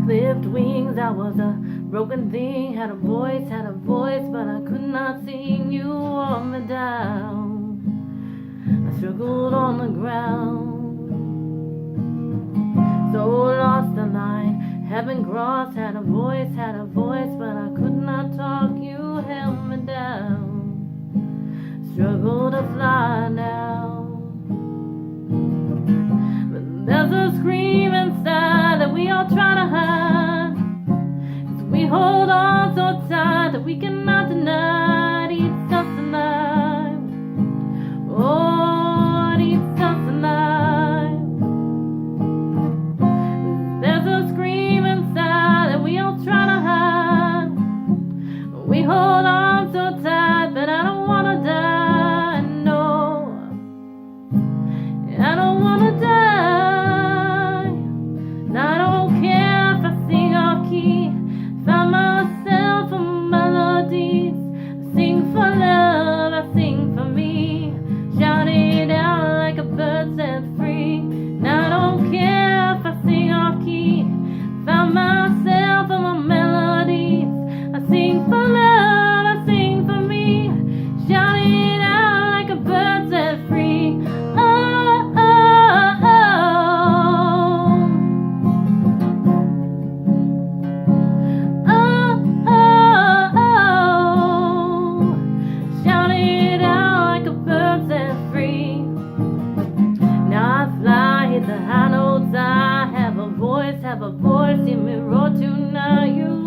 clipped wings. I was a broken thing, had a voice, but I could not sing. You wore me down. I struggled on the ground, so lost the line, heaven crossed. Had a voice, but I could not talk. You held me down, struggle to fly now. But there's a scream inside that we all try to hide, 'cause we hold on so tight that we cannot deny. It eats us alive. Oh, it eats us alive. There's a scream inside that we all try to hide. We hold on so tight, but I don't wanna die. No, I don't wanna die. And I don't care if I sing off key. Found myself a melodies. I sing for love, I sing for me. Shout it out like a bird set free. And I don't care if I sing off key. Found myself a melodies. I sing for love, I sing for me. Shout it out like a bird set free. Oh, oh, oh. Oh, oh, oh. Shout it out like a bird set free. Now I fly, hit the high notes. I have a voice, hear me roar tonight. You